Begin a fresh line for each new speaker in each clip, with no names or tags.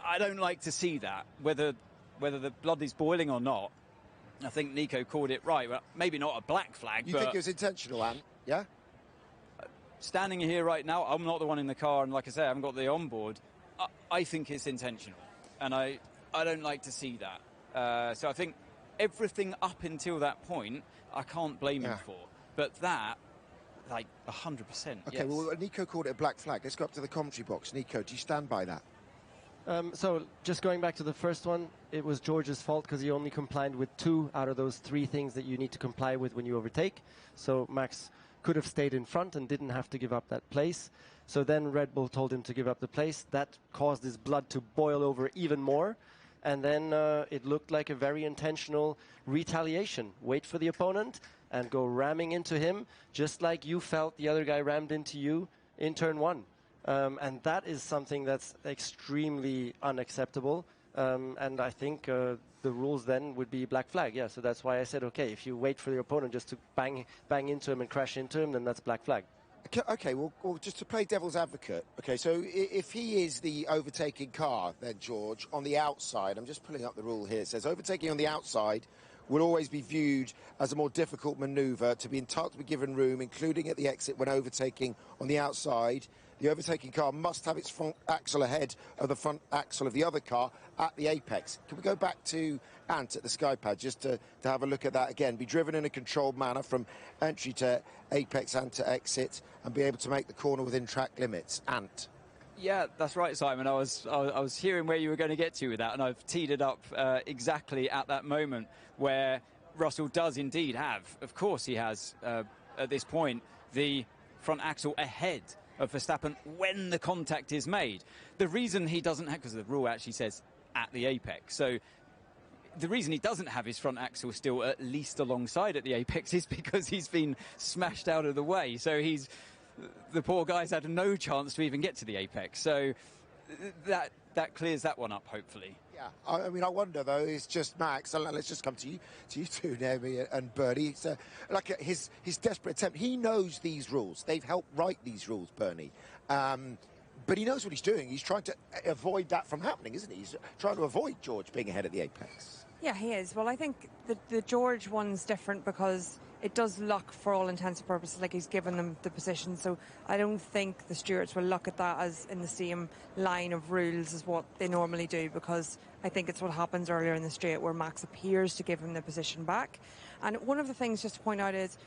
I don't like to see that, whether the blood is boiling or not. I think Nico called it right. Well, maybe not a black flag,
You
but
think it was intentional, Ant? Yeah?
Standing here right now, I'm not the one in the car, and like I say, I haven't got the onboard. I think it's intentional, and I don't like to see that. So I think everything up until that point, I can't blame him for. But that, like 100%.
Okay,
yes.
well, Nico called it a black flag. Let's go up to the commentary box. Nico, do you stand by that?
So just going back to the first one, it was George's fault because he only complied with 2 out of those 3 things that you need to comply with when you overtake. So Max could have stayed in front and didn't have to give up that place. So then Red Bull told him to give up the place. That caused his blood to boil over even more. And then it looked like a very intentional retaliation. Wait for the opponent and go ramming into him, just like you felt the other guy rammed into you in turn 1. And that is something that's extremely unacceptable. And I think the rules then would be black flag. Yeah, so that's why I said, okay, if you wait for your opponent just to bang into him and crash into him, then that's black flag.
Okay, well, just to play devil's advocate. Okay, so if he is the overtaking car, then, George, on the outside, I'm just pulling up the rule here. It says overtaking on the outside will always be viewed as a more difficult manoeuvre, to be entitled to be given room, including at the exit when overtaking on the outside. The overtaking car must have its front axle ahead of the front axle of the other car at the apex. Can we go back to Ant at the Skypad just to have a look at that again? Be driven in a controlled manner from entry to apex and to exit, and be able to make the corner within track limits. Ant.
Yeah, that's right, Simon. I was hearing where you were going to get to with that, and I've teed it up exactly at that moment where Russell does indeed have, of course he has, at this point, the front axle ahead of Verstappen when the contact is made. The reason he doesn't have, because the rule actually says at the apex, so the reason he doesn't have his front axle still at least alongside at the apex is because he's been smashed out of the way. So the poor guy's had no chance to even get to the apex. So that clears that one up, hopefully.
Yeah, I mean, I wonder though. It's just Max. Let's just come to you two, Naomi and Bernie. So, like his desperate attempt. He knows these rules. They've helped write these rules, Bernie. But he knows what he's doing. He's trying to avoid that from happening, isn't he? He's trying to avoid George being ahead at the apex.
Yeah, he is. Well, I think the George one's different because it does look, for all intents and purposes, like he's given them the position. So I don't think the stewards will look at that as in the same line of rules as what they normally do, because I think it's what happens earlier in the straight where Max appears to give him the position back. And one of the things just to point out is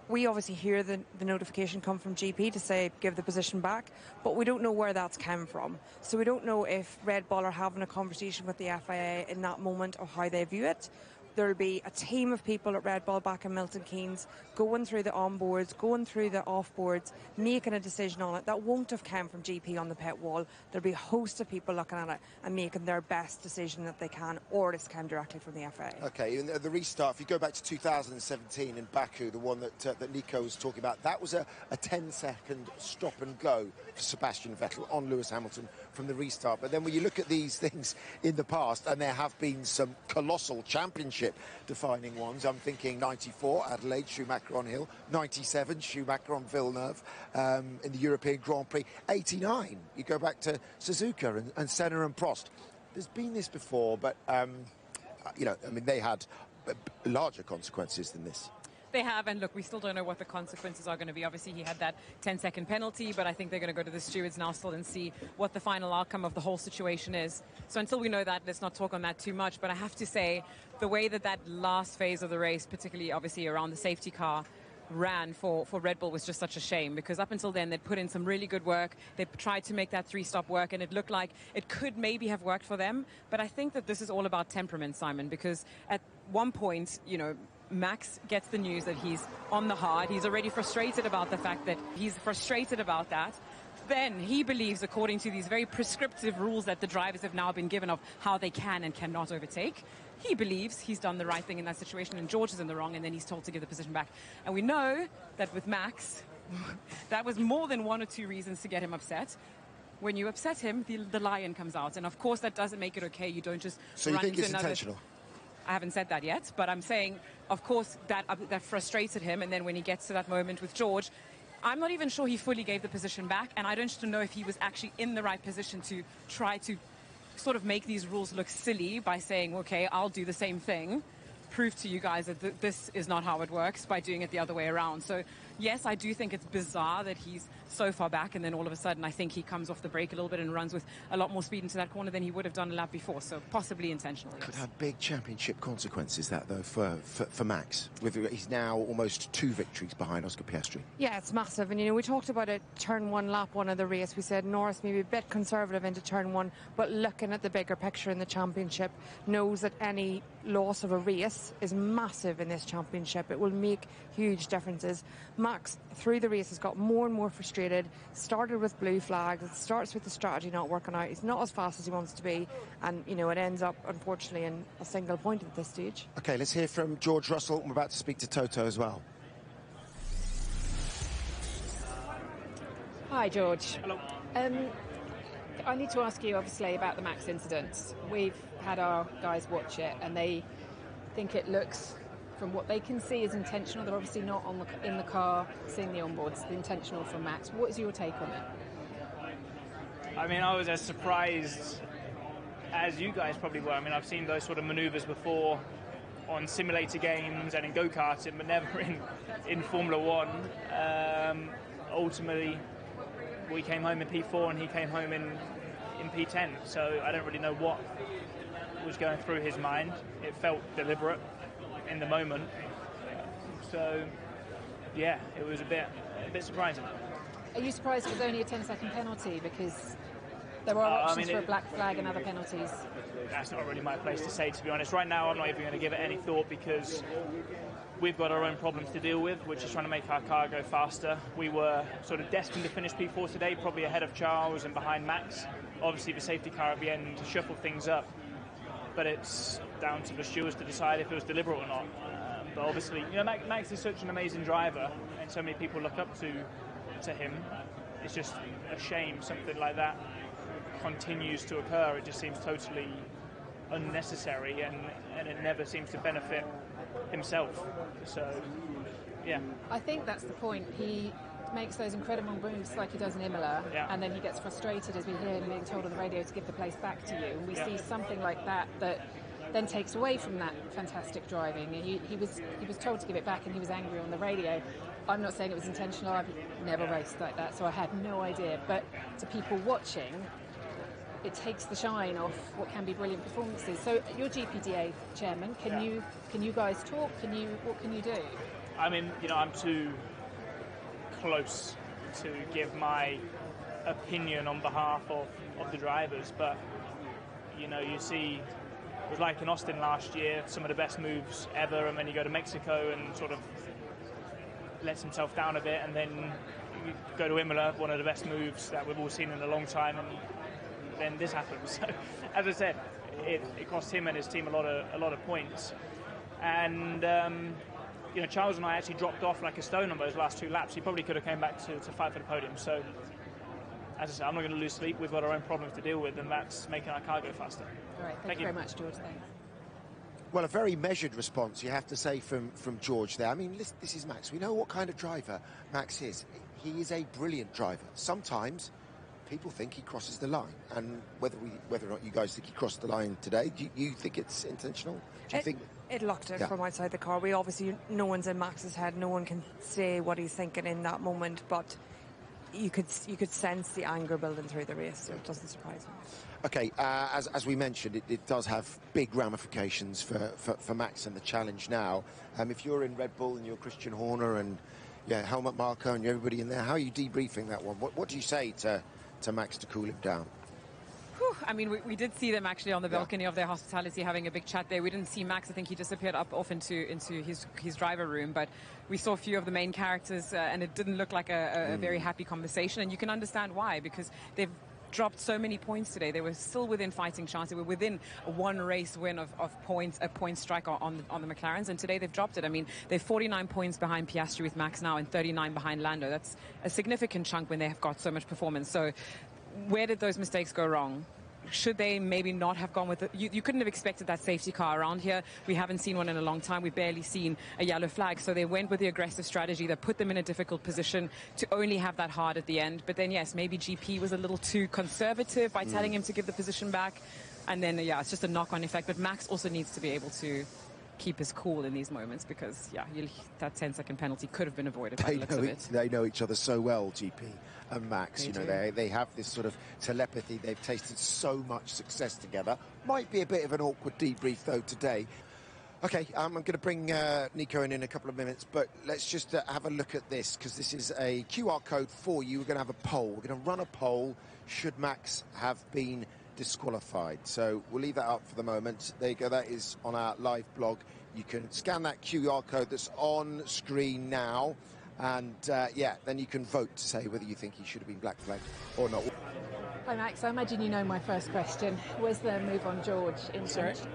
we obviously hear the notification come from GP to say give the position back, but we don't know where that's come from. So we don't know if Red Bull are having a conversation with the FIA in that moment of how they view it. There'll be a team of people at Red Bull back in Milton Keynes going through the onboards, going through the offboards, making a decision on it. That won't have come from GP on the pit wall. There'll be a host of people looking at it and making their best decision that they can, or it's come directly from the FIA.
Okay, and the restart, if you go back to 2017 in Baku, the one that Nico was talking about, that was a 10-second stop and go for Sebastian Vettel on Lewis Hamilton from the restart. But then when you look at these things in the past, and there have been some colossal championship defining ones. I'm thinking 94, Adelaide, Schumacher on Hill. 97, Schumacher on Villeneuve in the European Grand Prix. 89, you go back to Suzuka and Senna and Prost. There's been this before, but, they had larger consequences than this.
They have, and look, we still don't know what the consequences are going to be. Obviously, he had that 10-second penalty, but I think they're going to go to the stewards now still and see what the final outcome of the whole situation is. So until we know that, let's not talk on that too much. But I have to say, the way that last phase of the race, particularly obviously around the safety car, ran for Red Bull was just such a shame, because up until then they'd put in some really good work. They tried to make that 3-stop work, and it looked like it could maybe have worked for them. But I think that this is all about temperament, Simon, because at one point, Max gets the news that he's on the hard. He's already frustrated about the fact that he's frustrated about that. Then he believes, according to these very prescriptive rules that the drivers have now been given of how they can and cannot overtake, he believes he's done the right thing in that situation and George is in the wrong, and then he's told to give the position back. And we know that with Max, that was more than one or two reasons to get him upset. When you upset him, the lion comes out. And of course, that doesn't make it okay. You don't just
So you
run
think
into
it's
another...
intentional?
I haven't said that yet, but I'm saying, of course, that frustrated him. And then when he gets to that moment with George, I'm not even sure he fully gave the position back. And I don't know if he was actually in the right position to try to sort of make these rules look silly by saying, okay, I'll do the same thing, prove to you guys that this is not how it works by doing it the other way around. So yes, I do think it's bizarre that he's so far back, and then all of a sudden I think he comes off the brake a little bit and runs with a lot more speed into that corner than he would have done a lap before. So possibly intentional.
Could have big championship consequences, that though, for Max. He's now almost 2 victories behind Oscar Piastri.
Yeah, it's massive. And, you know, we talked about it, turn 1, lap 1 of the race. We said Norris maybe a bit conservative into turn 1, but looking at the bigger picture in the championship, knows that any loss of a race is massive in this championship. It will make huge differences. Max, through the race, has got more and more frustrated. Started with blue flags. It starts with the strategy not working out. He's not as fast as he wants to be. And, you know, it ends up, unfortunately, in a single point at this stage. OK, let's hear from George Russell. We're about to speak to Toto as well.
Hi, George.
Hello.
I need to ask you, obviously, about the Max incident. We've had our guys watch it, and they think it looks, from what they can see, is intentional. They're obviously not in the car seeing the onboards. It's intentional from Max. What is your take on it?
I mean, I was as surprised as you guys probably were. I mean, I've seen those sort of manoeuvres before on simulator games and in go-karting, but never in Formula One. Ultimately, we came home in P4 and he came home in P10, so I don't really know what was going through his mind. It felt deliberate in the moment, so yeah, it was a bit surprising.
Are you surprised it was only a 10-second penalty? Because there are options for a black flag and other penalties.
That's not really my place to say, to be honest. Right now, I'm not even going to give it any thought because we've got our own problems to deal with, which is trying to make our car go faster. We were sort of destined to finish P4 today, probably ahead of Charles and behind Max. Obviously, the safety car at the end shuffled things up, but it's down to the stewards to decide if it was deliberate or not. But obviously, you know, Max is such an amazing driver, and so many people look up to him. It's just a shame something like that continues to occur. It just seems totally unnecessary, and it never seems to benefit himself. So, yeah.
I think that's the point. He makes those incredible moves like he does in Imola, and then he gets frustrated, as we hear him being told on the radio, to give the place back to you. And we see something like that then takes away from that fantastic driving. He was told to give it back, and he was angry on the radio. I'm not saying it was intentional. I've never raced like that, so I had no idea. But to people watching, it takes the shine off what can be brilliant performances. So you're GPDA chairman. Can you guys talk? What can you do?
I mean, you know, I'm too close to give my opinion on behalf of the drivers, but you know, you see, it was like in Austin last year, some of the best moves ever, and then you go to Mexico and sort of lets himself down a bit, and then you go to Imola, one of the best moves that we've all seen in a long time, and then this happens. So, as I said, it cost him and his team a lot of points, and you know, Charles and I actually dropped off like a stone on those last 2 laps. He probably could have came back to fight for the podium. So, as I said, I'm not going to lose sleep. We've got our own problems to deal with, and that's making our car go faster.
All right, thank you very much, George. Thanks.
Well, a very measured response, you have to say, from George there. I mean, this is Max. We know what kind of driver Max is. He is a brilliant driver. Sometimes people think he crosses the line, and whether or not you guys think he crossed the line today, do you think it's intentional? Do you think
it locked it from outside the car? We obviously, no one's in Max's head. No one can say what he's thinking in that moment, but you could sense the anger building through the race, so it doesn't surprise me.
Okay, as we mentioned, it does have big ramifications for Max and the challenge now. If you're in Red Bull and you're Christian Horner and Helmut Marko and everybody in there, how are you debriefing that one? What do you say to Max to cool him down?
I mean, we did see them actually on the balcony of their hospitality having a big chat there. We didn't see Max. I think he disappeared off into his driver room, but we saw a few of the main characters, and it didn't look like a very happy conversation. And you can understand why, because they've dropped so many points today. They were still within fighting chance. They were within a 1 race win of points, a point strike on the McLarens, and today they've dropped it. I mean, they're 49 points behind Piastri with Max now and 39 behind Lando. That's a significant chunk when they have got so much performance. So where did those mistakes go wrong? should they maybe not have gone with it? You couldn't have expected that safety car around here. We haven't seen one in a long time. We've barely seen a yellow flag. So they went with the aggressive strategy that put them in a difficult position to only have that hard at the end. But then, yes, maybe GP was a little too conservative by telling him to give the position back. And then, yeah, it's just a knock-on effect. But Max also needs to be able to keep his cool in these moments because, yeah, that 10-second penalty could have been avoided by the looks of it.
They know each other so well, GP and Max. They have this sort of telepathy. They've tasted so much success together. Might be a bit of an awkward debrief, though, today. OK, I'm going to bring Nico in a couple of minutes, but let's just have a look at this, because this is a QR code for you. We're going to have a poll. We're going to run a poll should Max have been disqualified. So we'll leave that up for the moment. There you go. That is on our live blog. You can scan that QR code that's on screen now, and yeah, then you can vote to say whether you think he should have been black flagged or not.
Hi Max, I imagine you know my first question. Was the move on George intentional?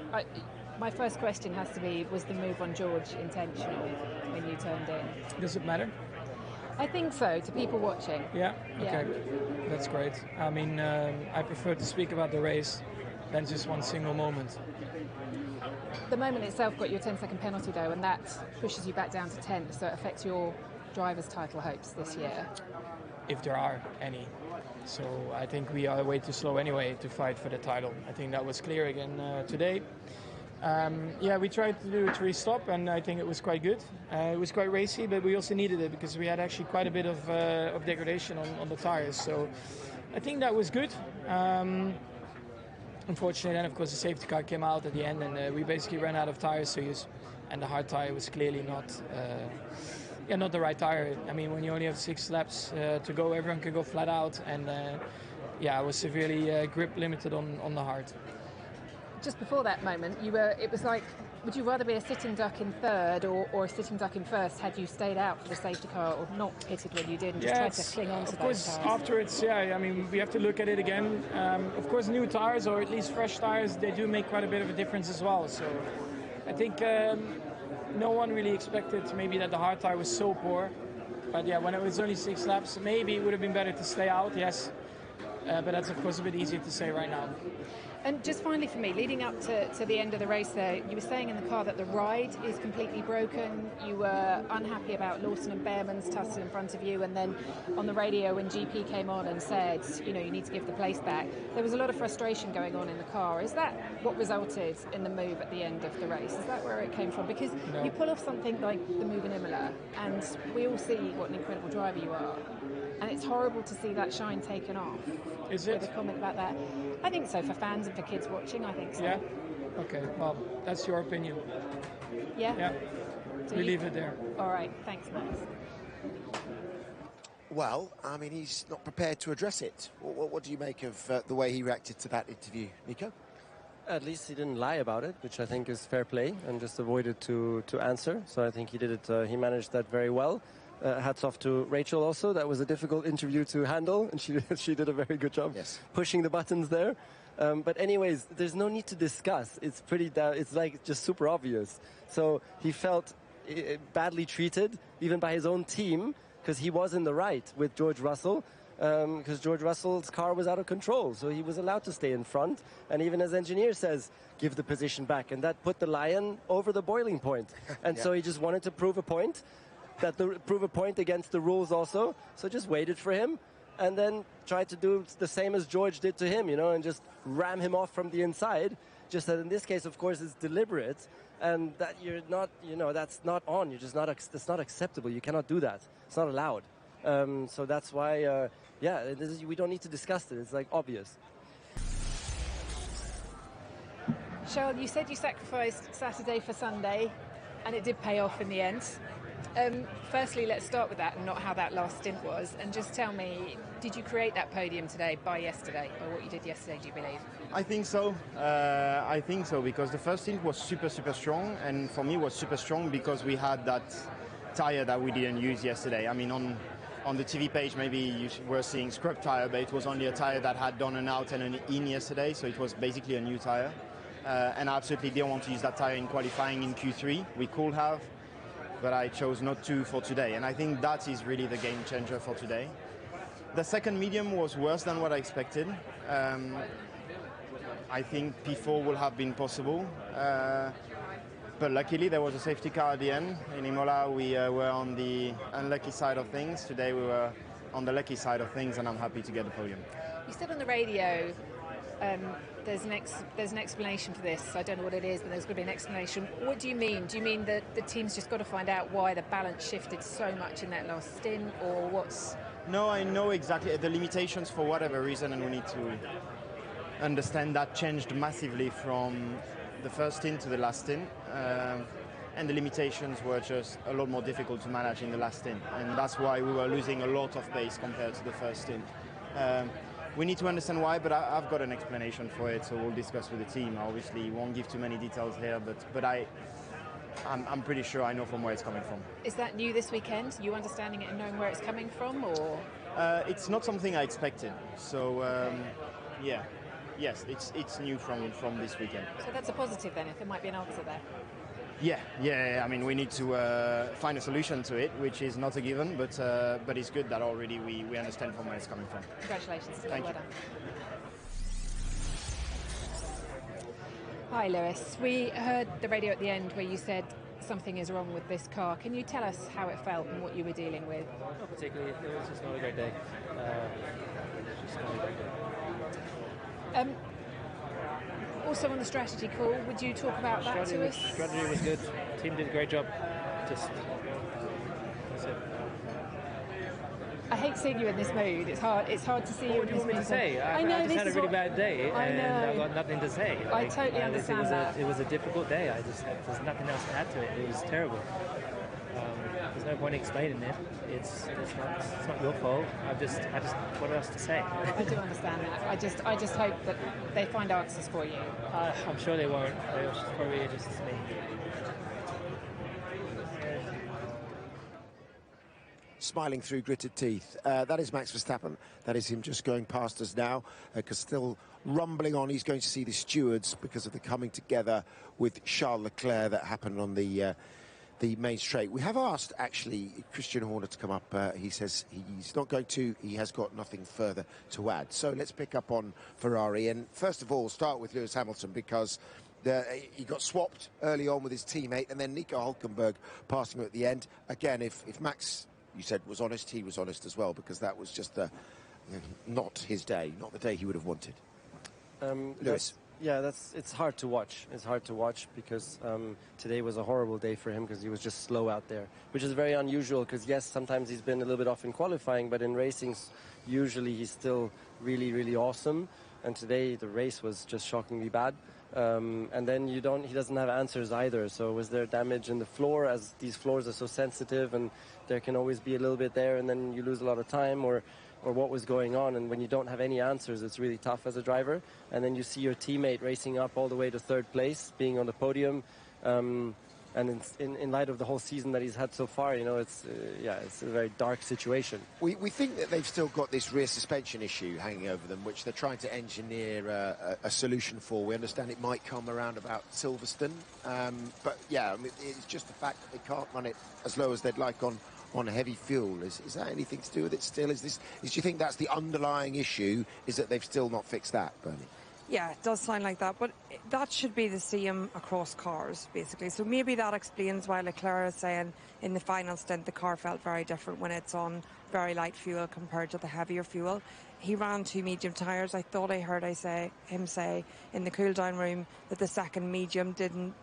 My first question has to be, was the move on George intentional when you turned in?
Does it matter?
I think so, to people watching.
Yeah? Okay. Yeah. That's great. I mean, I prefer to speak about the race than just one single moment.
The moment itself got your 10-second penalty, though, and that pushes you back down to 10th, so it affects your driver's title hopes this year.
If there are any. So I think we are way too slow anyway to fight for the title. I think that was clear again today. Yeah, we tried to do a 3-stop, and I think it was quite good. It was quite racy, but we also needed it because we had actually quite a bit of degradation on the tires. So I think that was good. Unfortunately, then of course the safety car came out at the end, and we basically ran out of tires to use, and the hard tire was clearly not the right tire. I mean, when you only have 6 laps to go, everyone can go flat out, and yeah, I was severely grip limited on the hard.
Just before that moment, it was like, would you rather be a sitting duck in third or a sitting duck in first had you stayed out for the safety car or not pitted when you did and just tried to cling on to those
tires? Of course, afterwards, yeah, I mean, we have to look at it again. Of course, new tires, or at least fresh tires, they do make quite a bit of a difference as well. So I think no one really expected maybe that the hard tire was so poor. But yeah, when it was only 6 laps, maybe it would have been better to stay out, yes. But that's, of course, a bit easier to say right now.
And just finally for me, leading up to the end of the race there, you were saying in the car that the ride is completely broken. You were unhappy about Lawson and Behrman's tussle in front of you, and then on the radio when GP came on and said, you know, you need to give the place back, there was a lot of frustration going on in the car. Is that what resulted in the move at the end of the race? Is that where it came from? Because you pull off something like the move in Imola, and we all see what an incredible driver you are. And it's horrible to see that shine taken off.
Is it?
With a comment about that. I think so. For fans and for kids watching, I think so.
Yeah? Okay, well, that's your opinion.
Yeah?
Yeah. We leave it there.
All right, thanks, Max.
Well, I mean, he's not prepared to address it. What do you make of the way he reacted to that interview, Nico?
At least he didn't lie about it, which I think is fair play, and just avoided to answer. So I think he did it. He managed that very well. Hats off to Rachel also. That was a difficult interview to handle, and she did a very good job pushing the buttons there. But anyways, there's no need to discuss. It's it's like just super obvious. So he felt badly treated, even by his own team, because he was in the right with George Russell, because George Russell's car was out of control. So he was allowed to stay in front, and even his engineer says, give the position back. And that put the Lion over the boiling point. And so he just wanted to prove a point. Prove a point against the rules also, so just waited for him and then tried to do the same as George did to him, you know, and just ram him off from the inside. Just that in this case, of course, it's deliberate, and that you're not, you know, that's not on. You're just not, that's not acceptable. You cannot do that. It's not allowed. So that's why, yeah, we don't need to discuss it. It's like obvious.
Charles, you said you sacrificed Saturday for Sunday, and it did pay off in the end. Firstly, let's start with that and not how that last stint was. And just tell me, did you create that podium today by yesterday, or what you did yesterday, do you believe?
I think so. I think so, because the first stint was super strong, and for me was super strong because we had that tyre that we didn't use yesterday. I mean, on the TV page, maybe you were seeing scrub tyre, but it was only a tyre that had done an out and an in yesterday, so it was basically a new tyre. And I absolutely didn't want to use that tyre in qualifying in Q3. We could have, but I chose not to for today, and I think that is really the game changer for today. The second medium was worse than what I expected. I think P4 would have been possible. But luckily there was a safety car at the end. In Imola we were on the unlucky side of things. Today we were on the lucky side of things, and I'm happy to get the podium.
You said on the radio there's an explanation for this. I don't know what it is, but there's going to be an explanation. What do you mean? Do you mean that the team's just got to find out why the balance shifted so much in that last stint, or what's...
No, I know exactly the limitations for whatever reason, and we need to understand that changed massively from the first stint to the last stint. And the limitations were just a lot more difficult to manage in the last stint, and that's why we were losing a lot of pace compared to the first stint. We need to understand why, but I've got an explanation for it, so we'll discuss with the team. I obviously won't give too many details here, but I'm pretty sure I know from where it's coming from.
Is that new this weekend, you understanding it and knowing where it's coming from, or...?
It's not something I expected, so yeah. Yes, it's new from this weekend.
So that's a positive then, if there might be an answer there.
Yeah. I mean, we need to find a solution to it, which is not a given, but it's good that already we understand from where it's coming from.
Congratulations.
Thank you.
Done. Hi, Lewis. We heard the radio at the end where you said something is wrong with this car. Can you tell us how it felt and what you were dealing with?
Not particularly. It was just not a great day.
Also on the strategy call, would you talk about that to us?
Strategy was good. Team did a great job. That's it.
I hate seeing you in this mood. It's hard to see you in this mood.
What do you want me to say?
I know
I just had a really bad day, and I've got nothing to say.
I totally understand that.
It was a difficult day. There's nothing else to add to it. It was terrible. There's no point explaining it. It's not your fault. I just what else to say?
I do understand that. I just hope that they find answers for you.
I'm sure they won't. They'll probably just me.
Smiling through gritted teeth. That is Max Verstappen. That is him just going past us now, because still rumbling on. He's going to see the stewards because of the coming together with Charles Leclerc that happened on the main straight. We have asked, actually, Christian Horner to come up. He says he's not going to. He has got nothing further to add. So let's pick up on Ferrari. And first of all, start with Lewis Hamilton, because he got swapped early on with his teammate, and then Nico Hülkenberg passing him at the end. Again, if Max, you said, was honest, he was honest as well, because that was just not his day, not the day he would have wanted. Lewis.
It's hard to watch. It's hard to watch because today was a horrible day for him because he was just slow out there, which is very unusual because, yes, sometimes he's been a little bit off in qualifying, but in racing, usually he's still really, really awesome. And today the race was just shockingly bad. And then he doesn't have answers either. So was there damage in the floor, as these floors are so sensitive and there can always be a little bit there and then you lose a lot of time, or what was going on? And when you don't have any answers, it's really tough as a driver. And then you see your teammate racing up all the way to third place, being on the podium. And in light of the whole season that he's had so far, it's a very dark situation.
We think that they've still got this rear suspension issue hanging over them, which they're trying to engineer a solution for. We understand it might come around about Silverstone. But yeah, I mean, it's just the fact that they can't run it as low as they'd like on heavy fuel. Is that anything to do with it still? Do you think that's the underlying issue, is that they've still not fixed that, Bernie?
Yeah, it does sound like that, but that should be the same across cars, basically. So maybe that explains why Leclerc is saying in the final stint the car felt very different when it's on very light fuel compared to the heavier fuel. He ran 2 medium tyres. I thought I heard him say in the cool-down room that the second medium didn't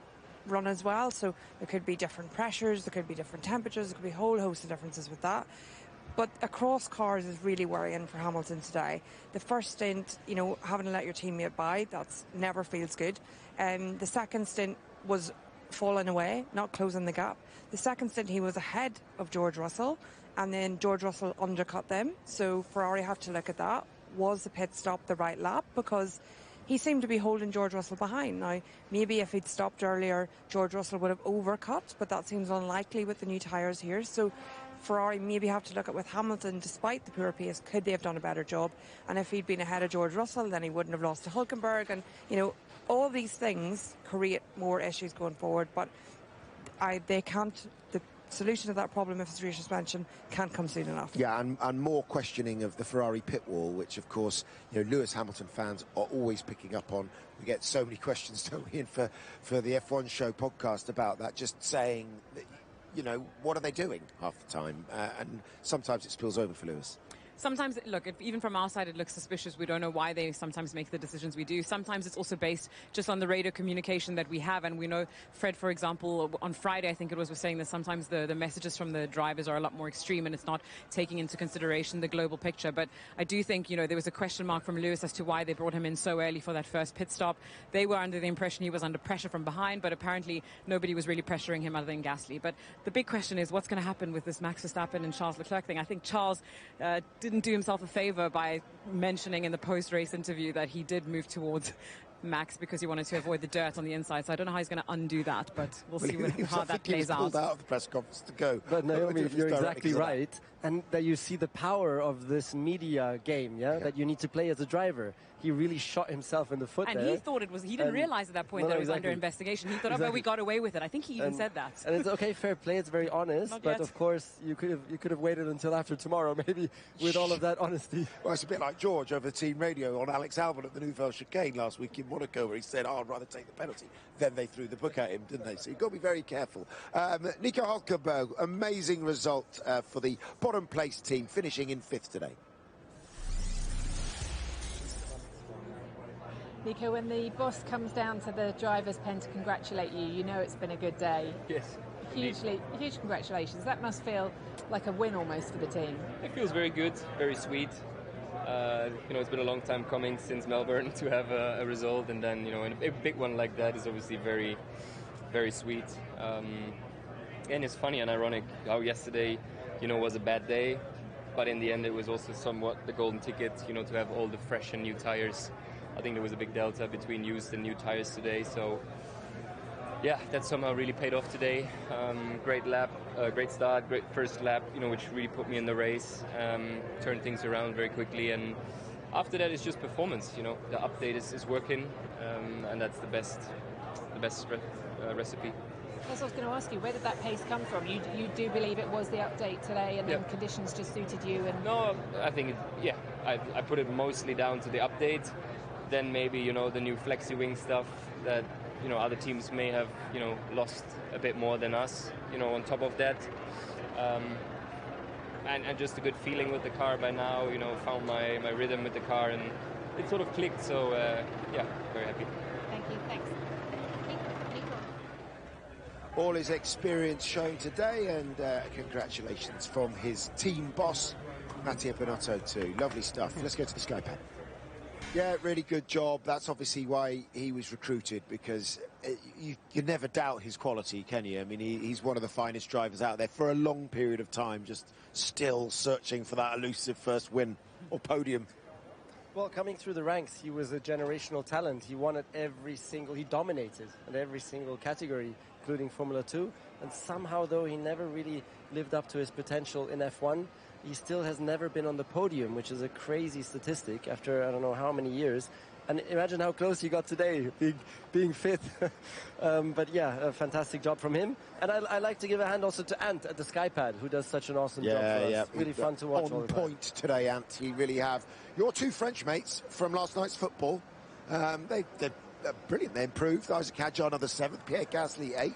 run as well, so there could be different pressures, there could be different temperatures, there could be a whole host of differences with that. But across cars is really worrying for Hamilton today. The first stint, having to let your teammate by, that's never feels good. The second stint was falling away, not closing the gap. The second stint he was ahead of George Russell, and then George Russell undercut them. So Ferrari have to look at that. Was the pit stop the right lap? Because he seemed to be holding George Russell behind. Now, maybe if he'd stopped earlier, George Russell would have overcut, but that seems unlikely with the new tyres here. So Ferrari maybe have to look at with Hamilton, despite the poor pace, could they have done a better job? And if he'd been ahead of George Russell, then he wouldn't have lost to Hülkenberg. And, all these things create more issues going forward. But the solution to that problem, if it's rear suspension, can't come soon enough.
Yeah, and more questioning of the Ferrari pit wall, which, of course, Lewis Hamilton fans are always picking up on. We get so many questions, don't we, for the F1 Show podcast about that, just saying, what are they doing half the time? And sometimes it spills over for Lewis.
Sometimes, look, even from our side, it looks suspicious. We don't know why they sometimes make the decisions we do. Sometimes it's also based just on the radio communication that we have. And we know Fred, for example, on Friday, I think it was saying that sometimes the messages from the drivers are a lot more extreme and it's not taking into consideration the global picture. But I do think, there was a question mark from Lewis as to why they brought him in so early for that first pit stop. They were under the impression he was under pressure from behind, but apparently nobody was really pressuring him other than Gasly. But the big question is what's going to happen with this Max Verstappen and Charles Leclerc thing. I think Charles didn't do himself a favor by mentioning in the post-race interview that he did move towards Max because he wanted to avoid the dirt on the inside. So I don't know how he's going to undo that, but we'll see how that plays out.
He was pulled out of the press conference to go.
But Naomi, you're exactly right. And that you see the power of this media game, that you need to play as a driver. He really shot himself in the foot
and
there.
He thought he didn't realize at that point that it was under investigation. He thought, but we got away with it. I think he even said that.
And it's okay, fair play, it's very honest. But of course, you could have waited until after tomorrow, maybe, with all of that honesty.
Well, it's a bit like George over team radio on Alex Albon at the Nouvelle Chicane last week in Monaco, where he said, I'd rather take the penalty. Then they threw the book at him, didn't they? So you've got to be very careful. Nico Hülkenberg, amazing result for the bottom place team, finishing in 5th today.
Nico, when the boss comes down to the driver's pen to congratulate you, you know it's been a good day.
Yes.
Huge congratulations. That must feel like a win almost for the team.
It feels very good, very sweet. It's been a long time coming since Melbourne to have a result, and then, a big one like that is obviously very, very sweet. And it's funny and ironic how yesterday, was a bad day, but in the end it was also somewhat the golden ticket, to have all the fresh and new tires. I think there was a big delta between used and new tires today, so yeah, that somehow really paid off today. Great lap, great start, great first lap, which really put me in the race, turned things around very quickly, and after that it's just performance. The update is working, and that's the best recipe.
That's what I was going to ask you. Where did that pace come from? You do believe it was the update today, and then conditions just suited you? And
no, I think I put it mostly down to the update. Then maybe the new flexi wing stuff that other teams may have lost a bit more than us. On top of that, and just a good feeling with the car by now. Found my rhythm with the car, and it sort of clicked. So very happy.
Thank you. Thanks.
All his experience shown today, and congratulations from his team boss, Mattia Binotto too. Lovely stuff. Let's go to the Skypad. Yeah, really good job. That's obviously why he was recruited, because you never doubt his quality, can you? I mean, he's one of the finest drivers out there for a long period of time, just still searching for that elusive first win or podium.
Well, coming through the ranks, he was a generational talent. He won at he dominated at every single category, including Formula 2. And somehow, though, he never really lived up to his potential in F1. He still has never been on the podium, which is a crazy statistic after I don't know how many years. And imagine how close he got today, being fifth. But yeah, a fantastic job from him. And I like to give a hand also to Ant at the Skypad, who does such an awesome job for us. Yeah. Really fun to watch.
On point today, Ant. You really have. Your two French mates from last night's football, they're brilliant. They improved. Isaac Hadjar, another 7th. Pierre Gasly, 8th.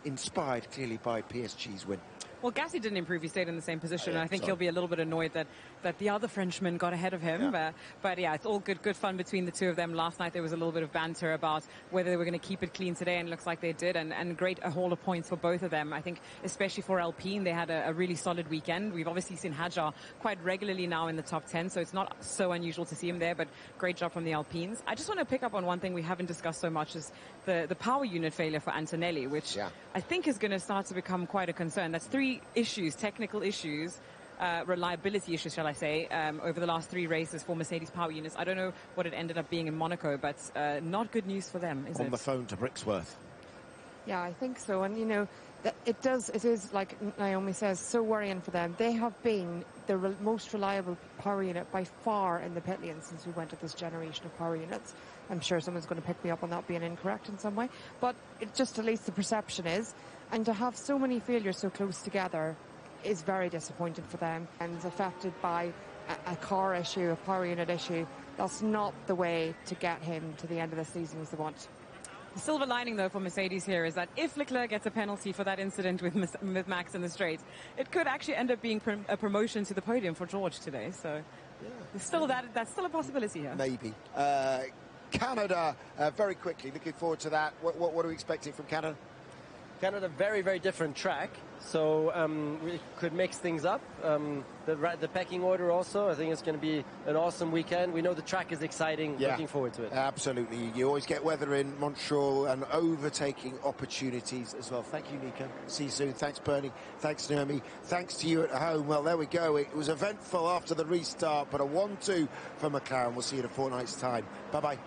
Inspired clearly by PSG's win.
Well, Gasly didn't improve. He stayed in the same position. And I think he'll be a little bit annoyed that the other Frenchman got ahead of him.
Yeah.
But yeah, it's all good fun between the two of them. Last night there was a little bit of banter about whether they were going to keep it clean today, and it looks like they did. And great a haul of points for both of them. I think especially for Alpine, they had a really solid weekend. We've obviously seen Hadjar quite regularly now in the top 10, so it's not so unusual to see him there, but great job from the Alpines. I just want to pick up on one thing we haven't discussed so much, is the power unit failure for Antonelli, which I think is going to start to become quite a concern. That's 3 issues, technical issues, reliability issues, shall I say, over the last 3 races for Mercedes power units. I don't know what it ended up being in Monaco, but not good news for them, is it?
On the phone to Brixworth.
Yeah, I think so. And, It is, like Naomi says, so worrying for them. They have been the most reliable power unit by far in the pit lane since we went to this generation of power units. I'm sure someone's going to pick me up on that being incorrect in some way, but it just, at least the perception is. And to have so many failures so close together is very disappointing for them, and is affected by a car issue, a power unit issue. That's not the way to get him to the end of the season as they want.
The silver lining, though, for Mercedes here is that if Leclerc gets a penalty for that incident with Max in the straight, it could actually end up being a promotion to the podium for George today. So there's still that's still a possibility here.
Maybe. Canada, very quickly, looking forward to that. What are we expecting from Canada?
Canada, very, very different track, so we could mix things up. The pecking order also, I think it's going to be an awesome weekend. We know the track is exciting, looking forward to it.
Absolutely. You always get weather in Montreal and overtaking opportunities as well. Thank you, Nico. See you soon. Thanks, Bernie. Thanks, Naomi. Thanks to you at home. Well, there we go. It was eventful after the restart, but a 1-2 for McLaren. We'll see you in a fortnight's time. Bye-bye.